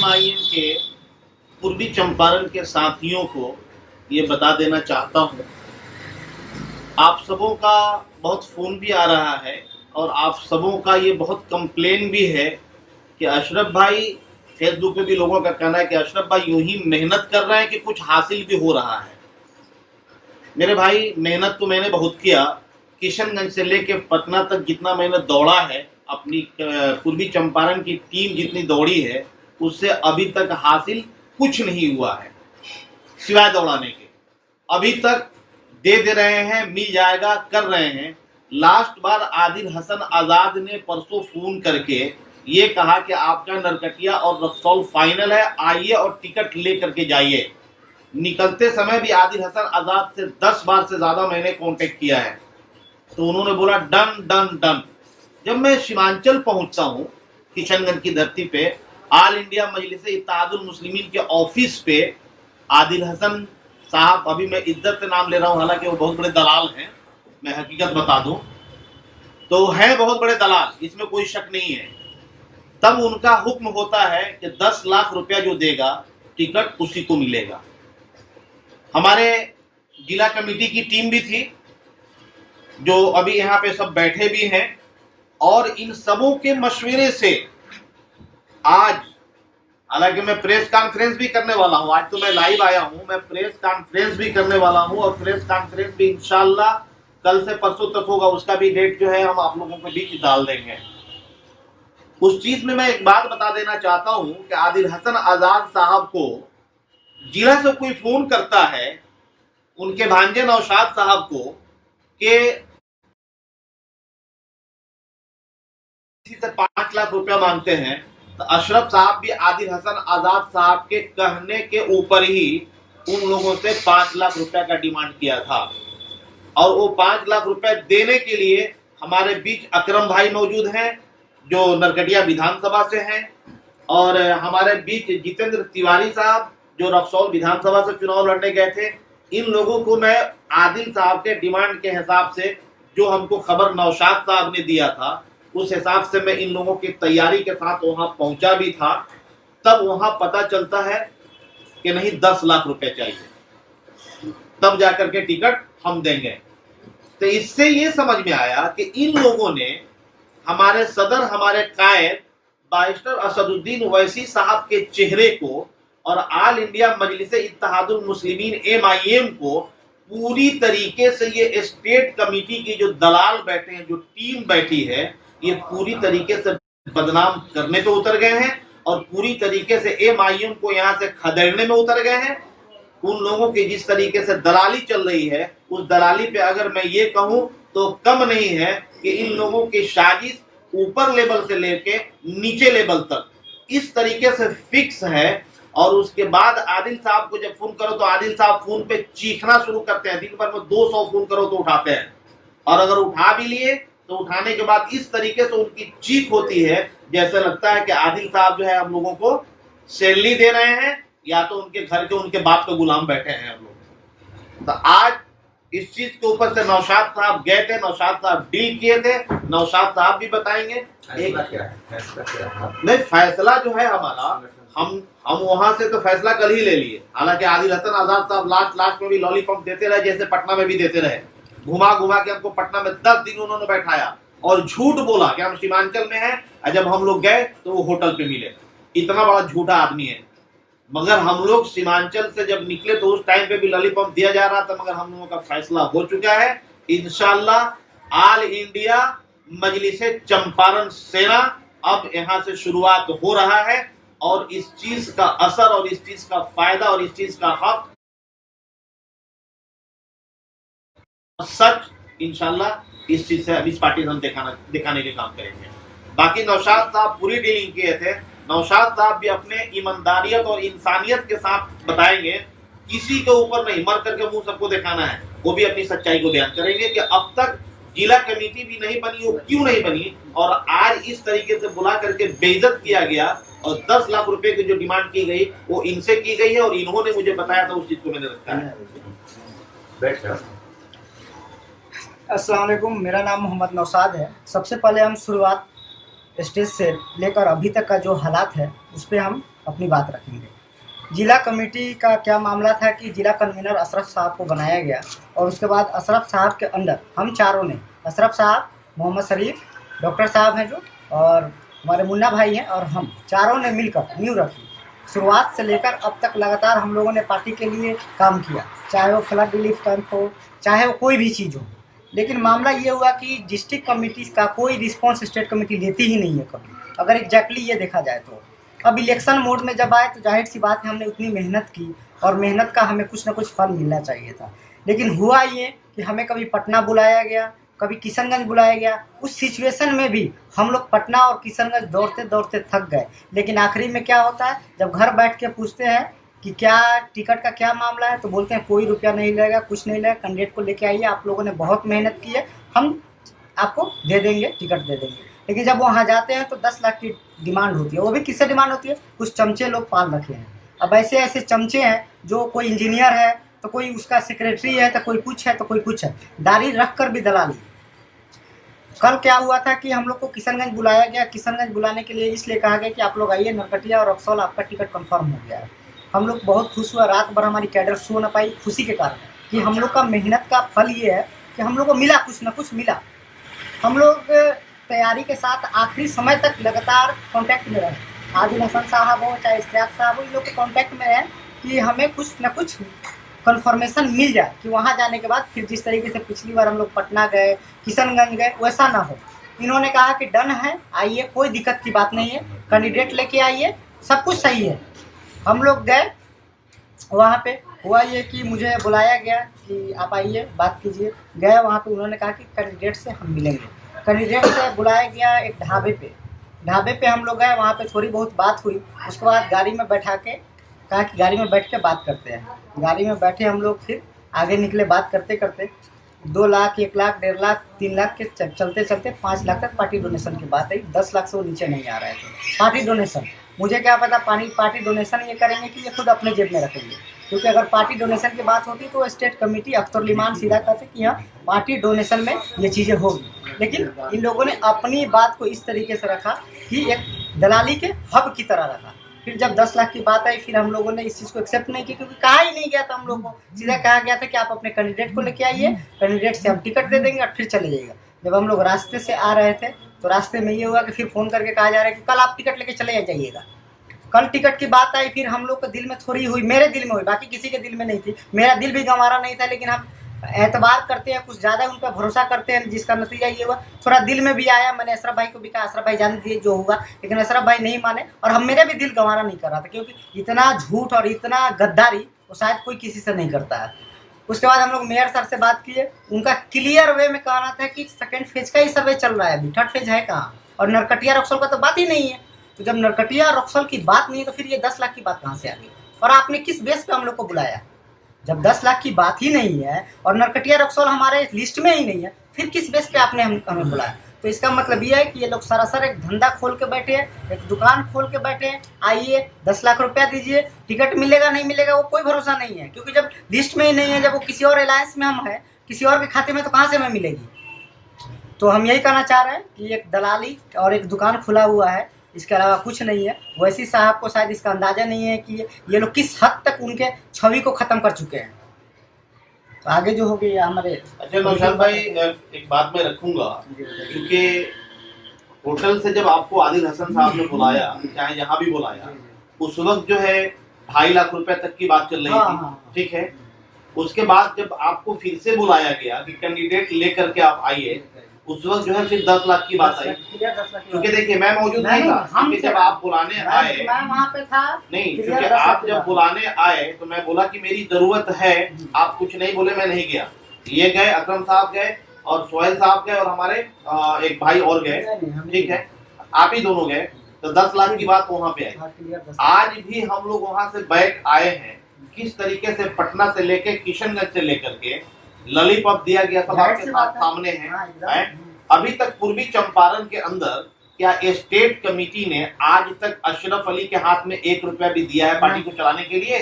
MIM के पूर्वी चंपारण के साथियों को ये बता देना चाहता हूँ, आप सबों का बहुत फ़ोन भी आ रहा है और आप सबों का ये बहुत कंप्लेन भी है कि अशरफ भाई, फेसबुक पे भी लोगों का कहना है कि अशरफ भाई यूं ही मेहनत कर रहे हैं कि कुछ हासिल भी हो रहा है। मेरे भाई, मेहनत तो मैंने बहुत किया। किशनगंज से लेके पटना तक जितना मैंने दौड़ा है, अपनी पूर्वी चंपारण की टीम जितनी दौड़ी है, उससे अभी तक हासिल कुछ नहीं हुआ है सिवाय दौड़ाने के। अभी तक दे रहे हैं, मिल जाएगा, कर रहे हैं। लास्ट बार आदिल हसन आजाद ने परसों फोन करके ये कहा कि आपका नरकटिया और रक्सौल फाइनल है, आइए और टिकट ले करके जाइए। निकलते समय भी आदिल हसन आजाद से 10 बार से ज्यादा मैंने कांटेक्ट किया है, तो उन्होंने बोला डन डन डन। जब मैं सीमांचल पहुंचता हूं, किशनगंज की धरती पे, ऑल इंडिया मजलिस इत्तेहादुल मुस्लिमीन के ऑफिस पे आदिल हसन साहब, अभी मैं इज्जत से नाम ले रहा हूं, हालांकि वो बहुत बड़े दलाल हैं, मैं हकीकत बता दूं तो हैं बहुत बड़े दलाल, इसमें कोई शक नहीं है। तब उनका हुक्म होता है कि 10 लाख रुपया जो देगा टिकट उसी को मिलेगा। हमारे जिला कमेटी की टीम भी थी जो अभी यहाँ पे सब बैठे भी हैं, और इन सबों के मशवरे से आज, हालांकि मैं प्रेस कॉन्फ्रेंस भी करने वाला हूं, आज तो मैं लाइव आया हूं, मैं प्रेस कॉन्फ्रेंस भी करने वाला हूं, और प्रेस कॉन्फ्रेंस भी इंशाल्लाह कल से परसों तक होगा, उसका भी डेट जो है हम आप लोगों के बीच डाल देंगे। उस चीज में मैं एक बात बता देना चाहता हूं कि आदिल हसन आजाद साहब को जिला से कोई फोन करता है, उनके भांजे नौशाद साहब को, कि किसी से 5 लाख रुपया मांगते हैं, तो अशरफ साहब भी आदिल हसन आजाद साहब के कहने के ऊपर ही उन लोगों से 5 लाख रुपया का डिमांड किया था। और वो 5 लाख रुपए देने के लिए हमारे बीच अकरम भाई मौजूद हैं जो नरकटिया विधानसभा से हैं, और हमारे बीच जितेंद्र तिवारी साहब जो रक्सौल विधानसभा से चुनाव लड़ने गए थे। इन लोगों को मैं आदिल साहब के डिमांड के हिसाब से, जो हमको खबर नौशाद साहब ने दिया था, उस हिसाब से मैं इन लोगों की तैयारी के साथ वहां पहुंचा भी था। तब वहां पता चलता है कि नहीं, 10 लाख रुपए चाहिए, तब जाकर के टिकट हम देंगे। तो इससे ये समझ में आया कि इन लोगों ने हमारे सदर, हमारे कायद बारिस्टर असदुद्दीन ओवैसी साहब के चेहरे को और ऑल इंडिया मजलिस इत्तेहादुल मुस्लिमीन एमआईएम को पूरी तरीके से, ये स्टेट कमेटी की जो दलाल बैठे हैं, जो टीम बैठी है, ये पूरी तरीके से बदनाम करने पे उतर गए हैं और पूरी तरीके से एमआईएम को यहां से खदेड़ने में उतर गए हैं। उन लोगों की जिस तरीके से दलाली चल रही है, उस दलाली पे अगर मैं ये कहूं तो कम नहीं है कि इन लोगों की साजिश ऊपर लेवल से लेके नीचे लेवल तक इस तरीके से फिक्स है। और उसके बाद आदिल साहब को जब फोन करो तो आदिल साहब फोन पे चीखना शुरू करते हैं। दिन भर में 200 फोन करो तो उठाते हैं, और अगर उठा भी लिए तो उठाने के बाद इस तरीके से उनकी चीख होती है जैसे लगता है कि आदिल साहब जो है हम लोगों को सैलरी दे रहे हैं, या तो उनके घर के, उनके बाप के गुलाम बैठे हैं हम लोग। तो आज इस चीज के ऊपर से नौशाद साहब गए थे, नौशाद साहब डील किए थे, नौशाद साहब भी बताएंगे। नहीं, फैसला जो है हमारा, हम वहां से तो फैसला कल ही ले लिए। हालांकि आदिल हसन आजाद साहब लास्ट में भी लॉलीपॉप देते रहे, जैसे पटना में भी देते रहे। घुमा घुमा के हमको पटना में 10 दिन उन्होंने बैठाया और झूठ बोला कि हम सीमांचल में हैं, और जब हम लोग गए तो वो होटल पे मिले। इतना बड़ा झूठा आदमी है। मगर हम लोग सीमांचल से जब निकले तो उस टाइम पे भी लॉलीपॉप दिया जा रहा था, मगर हम लोगों का फैसला हो चुका है। इंशाल्लाह ऑल इंडिया मजलिस चंपारण सेना अब यहां से शुरुआत हो रहा है, और इस चीज का असर और इस चीज का फायदा और इस चीज का हक सच इंशाल्लाह इस चीज से, इस पार्टी से हम दिखाने के काम करेंगे। बाकी नौशाद साहब पूरी डीलिंग किए थे। नौशाद साहब भी अपने ईमानदारियत और इंसानियत के साथ बताएंगे, किसी के ऊपर नहीं, मर करके मुंह सबको दिखाना है। वो भी अपनी सच्चाई को बयान करेंगे कि अब तक जिला कमेटी भी नहीं बनी, वो क्यों नहीं बनी, और आज इस तरीके से बुला करके बेइज्जत किया गया, और 10 लाख रुपए की जो डिमांड की गई वो इनसे की गई है, और इन्होंने मुझे बताया था, उस चीज को मैंने रखा है। अस्सलाम वालेकुम, मेरा नाम मोहम्मद नौशाद है। सबसे पहले हम शुरुआत स्टेज से लेकर अभी तक का जो हालात है उस पर हम अपनी बात रखेंगे। जिला कमेटी का क्या मामला था कि जिला कन्वीनर अशरफ साहब को बनाया गया और उसके बाद अशरफ साहब के अंडर हम चारों ने, अशरफ साहब, मोहम्मद शरीफ, डॉक्टर साहब हैं जो, और हमारे मुन्ना भाई हैं, और हम चारों ने मिलकर नींव रखी। शुरुआत से लेकर अब तक लगातार हम लोगों ने पार्टी के लिए काम किया, चाहे वो फ्लड रिलीफ कैंप हो, चाहे वो कोई भी चीज़ हो। लेकिन मामला ये हुआ कि डिस्ट्रिक्ट कमेटी का कोई रिस्पॉन्स स्टेट कमेटी लेती ही नहीं है कभी, अगर एग्जैक्टली ये देखा जाए तो। अब इलेक्शन मोड में जब आए तो जाहिर सी बात है, हमने उतनी मेहनत की और मेहनत का हमें कुछ ना कुछ फल मिलना चाहिए था। लेकिन हुआ ये कि हमें कभी पटना बुलाया गया, कभी किशनगंज बुलाया गया। उस सिचुएशन में भी हम लोग पटना और किशनगंज दौड़ते दौड़ते थक गए। लेकिन आखिरी में क्या होता है, जब घर बैठ के पूछते हैं कि क्या टिकट का क्या मामला है, तो बोलते हैं कोई रुपया नहीं लगेगा, कुछ नहीं लगेगा, कैंडिडेट को लेके आइए, आप लोगों ने बहुत मेहनत की है, हम आपको दे देंगे, टिकट दे देंगे। लेकिन जब वहाँ जाते हैं तो 10 लाख की डिमांड होती है। वो भी किससे डिमांड होती है, कुछ चमचे लोग पाल रखे हैं। अब ऐसे ऐसे चमचे हैं, जो कोई इंजीनियर है तो कोई उसका सेक्रेटरी है, तो कोई कुछ है तो कोई कुछ है, दाढ़ी रख कर भी दलाली। कल क्या हुआ था कि हम लोग को किशनगंज बुलाया गया। किशनगंज बुलाने के लिए इसलिए कहा गया कि आप लोग आइए, नरकटिया और रक्सौल आपका टिकट कंफर्म हो गया है। हम लोग बहुत खुश हुआ, रात भर हमारी कैडर सो न पाई खुशी के कारण कि हम लोग का मेहनत का फल ये है कि हम लोग को मिला, कुछ न कुछ मिला। हम लोग तैयारी के साथ आखिरी समय तक लगातार कांटेक्ट में रहे। आदिल हसन साहब हो चाहे इश्तियाक साहब हो, इन लोग के कांटेक्ट में रहे कि हमें कुछ न कुछ कन्फर्मेशन मिल जाए कि वहाँ जाने के बाद फिर जिस तरीके से पिछली बार हम लोग पटना गए, किशनगंज गए, वैसा ना हो। इन्होंने कहा कि डन है, आइए, कोई दिक्कत की बात नहीं है, कैंडिडेट लेके आइए, सब कुछ सही है। हम लोग गए वहाँ पे। हुआ ये कि मुझे बुलाया गया कि आप आइए, बात कीजिए। गए वहाँ पे, उन्होंने कहा कि कैंडिडेट से हम मिलेंगे। कैंडिडेट से बुलाया गया एक ढाबे पे हम लोग गए, वहाँ पे थोड़ी बहुत बात हुई। उसके बाद गाड़ी में बैठा के कहा कि गाड़ी में बैठ के बात करते हैं। गाड़ी में बैठे हम लोग, फिर आगे निकले बात करते करते। 2 लाख, 1 लाख, 1.5 लाख, 3 लाख के चलते चलते 5 लाख तक पार्टी डोनेशन की बात आई। 10 लाख से वो नीचे नहीं आ रहे थे। पार्टी डोनेशन, मुझे क्या पता पार्टी डोनेशन ये करेंगे कि ये खुद अपने जेब में रखेंगे, क्योंकि अगर पार्टी डोनेशन की बात होती तो स्टेट कमेटी अख्तरुल सीधा कहते कि हाँ पार्टी डोनेशन में ये चीज़ें होगी। लेकिन इन लोगों ने अपनी बात को इस तरीके से रखा कि एक दलाली के हब की तरह रखा। फिर जब 10 लाख की बात आई, फिर हम लोगों ने इस चीज़ को एक्सेप्ट नहीं किया, क्योंकि कहा ही नहीं गया था हम लोग को। सीधा कहा गया था कि आप अपने कैंडिडेट को लेके आइए, कैंडिडेट से हम टिकट दे देंगे और फिर चले जाइएगा। जब हम लोग रास्ते से आ रहे थे तो रास्ते में ये हुआ कि फिर फ़ोन करके कहा जा रहा है कि कल आप टिकट लेके चले जाइएगा। कल टिकट की बात आई, फिर हम लोग के दिल में थोड़ी हुई, मेरे दिल में हुई, बाकी किसी के दिल में नहीं थी। मेरा दिल भी गंवारा नहीं था, लेकिन हम एतबार करते हैं, कुछ ज़्यादा उन पर भरोसा करते हैं, जिसका नतीजा ये हुआ। थोड़ा दिल में भी आया। मैंने अशरफ भाई को भी कहा, अशरफ भाई जान दीजिए जो होगा, लेकिन अशरफ भाई नहीं माने और हम, मेरा भी दिल गंवारा नहीं कर रहा था, क्योंकि इतना झूठ और इतना गद्दारी वो शायद कोई किसी से नहीं करता है। उसके बाद हम लोग मेयर सर से बात किए। उनका क्लियर वे में कहना था कि सेकेंड फेज का ही सर्वे चल रहा है, अभी थर्ड फेज है कहाँ, और नरकटिया रक्सौल का तो बात ही नहीं है। तो जब नरकटिया रक्सौल की बात नहीं है तो फिर ये 10 लाख की बात कहाँ से आ गई, और आपने किस बेस पे हम लोग को बुलाया? जब 10 लाख की बात ही नहीं है और नरकटिया रक्सौल हमारे लिस्ट में ही नहीं है, फिर किस बेस पे आपने हमें बुलाया? तो इसका मतलब ये है कि ये लोग सरासर एक धंधा खोल के बैठे हैं, एक दुकान खोल के बैठे हैं। आइए, 10 लाख रुपया दीजिए, टिकट मिलेगा नहीं मिलेगा वो कोई भरोसा नहीं है, क्योंकि जब लिस्ट में ही नहीं है, जब वो किसी और अलायंस में हम हैं, किसी और के खाते में, तो कहाँ से हमें मिलेगी? तो हम यही कहना चाह रहे हैं कि एक दलाली और एक दुकान खुला हुआ है, इसके अलावा कुछ नहीं है। वैसी साहब को शायद इसका अंदाज़ा नहीं है कि ये लोग किस हद तक उनके छवि को ख़त्म कर चुके हैं। तो आगे जो हो गया हमारे। अच्छा नौशाद भाई, एक बात मैं रखूंगा, क्योंकि होटल से जब आपको आदिल हसन साहब ने बुलाया, चाहे जहाँ भी बुलाया, उस वक्त जो है 2.5 लाख रुपए तक की बात चल रही थी, ठीक है। उसके बाद जब आपको फिर से बुलाया गया कि कैंडिडेट लेकर के आप आइए, उस वक्त जो है फिर 10 लाख की बात आई। क्योंकि देखिए मैं मौजूद नहीं था, क्योंकि जब आप बुलाने आए, मैं वहाँ पे था नहीं, क्योंकि आप जब बुलाने आए तो मैं बोला कि मेरी जरूरत है, आप कुछ नहीं बोले, मैं नहीं गया। ये गए, अकरम साहब गए और सोहेल साहब गए और हमारे एक भाई और गए, ठीक है, आप ही दोनों गए। तो 10 लाख की बात वहाँ पे आई। आज भी हम लोग वहाँ से बैठ आए हैं, किस तरीके से पटना से लेके किशनगंज से लेकर के लॉलीपॉप दिया गया, सब आपके सामने है। अभी तक पूर्वी चंपारण के अंदर क्या स्टेट कमेटी ने आज तक अशरफ अली के हाथ में 1 रुपया भी दिया है पार्टी को चलाने के लिए?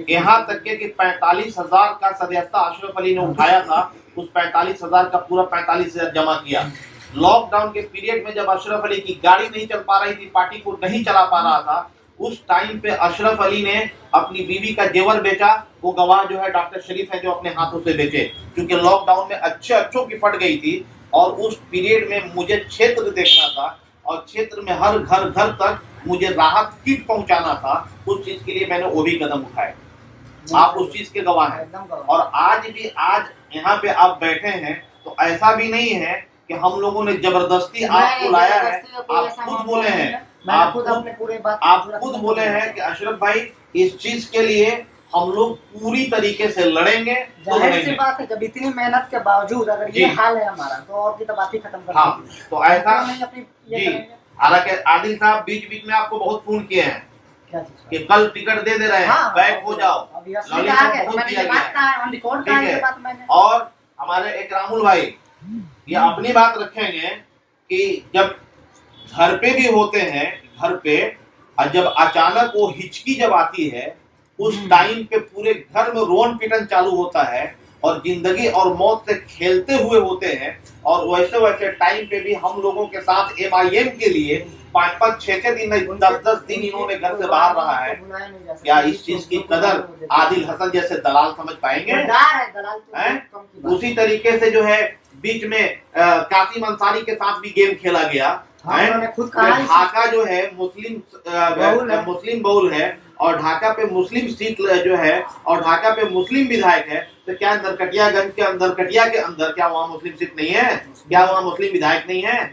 यहाँ तक के कि 45,000 का सदस्यता अशरफ अली ने उठाया था, उस 45,000 का पूरा 45,000 जमा किया। लॉकडाउन के पीरियड में जब अशरफ अली की गाड़ी नहीं चल पा रही थी, पार्टी को नहीं चला पा रहा था, उस टाइम पे अशरफ अली ने अपनी बीवी का जेवर बेचा। वो गवाह जो है डॉक्टर शरीफ है, जो अपने हाथों से बेचे, क्योंकि लॉकडाउन में अच्छों की फट गई थी। और उस पीरियड में मुझे क्षेत्र देखना था और क्षेत्र में हर घर घर तक मुझे राहत किट पहुंचाना था। उस चीज के लिए मैंने वो भी कदम उठाए। आप उस चीज के गवाह हैं। और आज यहाँ पे आप बैठे हैं, तो ऐसा भी नहीं है कि हम लोगों ने जबरदस्ती आपको लाया है। आप खुद बोले हैं, आप खुद बोले हैं कि अशरफ भाई इस चीज के लिए हम लोग पूरी तरीके से लड़ेंगे। जाहिर सी बात है, जब इतनी मेहनत के बावजूद अगर ये हाल है हमारा, तो और की तो बात ही खत्म कर हाँ, तो ऐसा जी। हालांकि आदिल साहब बीच बीच में आपको बहुत फोन किए हैं कि कल टिकट दे दे रहे हैं, बैक हो जाओ। और हमारे एक राहुल भाई ये अपनी बात रखेंगे कि जब घर पे भी होते हैं, घर पे और जब अचानक वो हिचकी जब आती है, उस टाइम पे पूरे घर में रोन पिटन चालू होता है और जिंदगी और मौत से खेलते हुए होते हैं। और वैसे वैसे टाइम पे भी हम लोगों के साथ MIM के लिए 5-5, 6-6 दिन, 10-10 दिन इन्होंने घर से बाहर रहा है। क्या इस चीज की कदर आदिल हसन जैसे दलाल समझ पाएंगे? उसी तरीके से जो है बीच में कासिम अंसारी के साथ भी गेम खेला गया। ढाका जो है मुस्लिम बहुल है और ढाका पे मुस्लिम सीट जो है और ढाका पे मुस्लिम विधायक है, तो क्या नरकटियागंज के अंदर, कटिया के अंदर क्या वहाँ मुस्लिम सीट नहीं है? क्या वहाँ मुस्लिम विधायक नहीं है?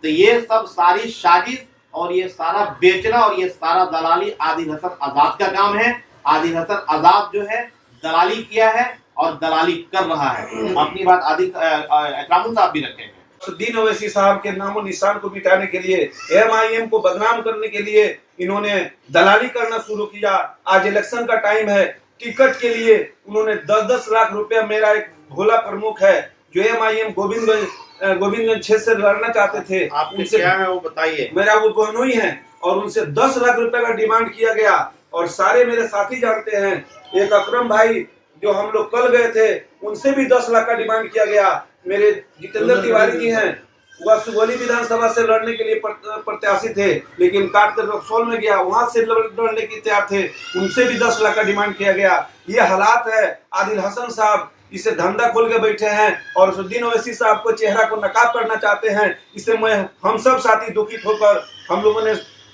तो ये सब सारी साजिश और ये सारा बेचना और ये सारा दलाली आदिल हसन आजाद का काम है। आदिल हसन आजाद जो है दलाली किया है और दलाली कर रहा है। अपनी बात आदिल इकरामुल साहब भी रखेंगे। असदुद्दीन ओवैसी साहब के नामो निशान को मिटाने के लिए, MIM को बदनाम करने के लिए इन्होंने दलाली करना शुरू किया। आज इलेक्शन का टाइम है, टिकट के लिए उन्होंने 10-10 लाख रुपया, मेरा एक भोला प्रमुख है जो MIM गोविंदगंज क्षेत्र से लड़ना चाहते थे, उनसे क्या है वो बताइए। मेरा वो बहनोई है और उनसे 10 लाख रुपए का डिमांड किया गया और सारे मेरे साथी जानते हैं। एक अकरम भाई जो हम लोग कल गए थे, उनसे भी 10 लाख का डिमांड किया गया। मेरे जितेंद्र तिवारी जी हैं, वह सुगौली विधानसभा से लड़ने के लिए प्रत्याशी थे, लेकिन काट कर रक्सौल में गया, वहां से लड़ने के तैयार थे, उनसे भी 10 लाख का डिमांड किया गया। ये हालात है। आदिल हसन साहब इसे धंधा खोल के बैठे हैं और असदुद्दीन ओवैसी साहब को चेहरा को नकाब करना चाहते हैं। इसे हम सब साथी दुखित होकर हम लोगों ने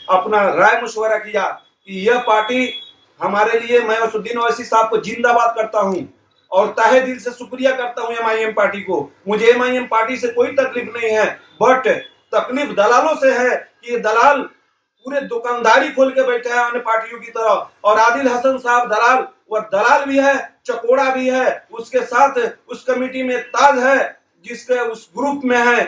अपना राय मशवरा किया कि यह पार्टी हमारे लिए, मैं असदुद्दीन ओवैसी साहब को जिंदाबाद करता हूं और तहे दिल से शुक्रिया करता हूं MIM पार्टी को। मुझे MIM पार्टी से कोई तकलीफ नहीं है, बट तकलीफ दलालों से है कि ये दलाल पूरे दुकानदारी खोल के बैठे हैं अन्य पार्टियों की तरह। और आदिल हसन साहब दलाल, वह दलाल भी है, चकोड़ा भी है, उसके साथ उस कमेटी में ताज है जिसके उस ग्रुप में है।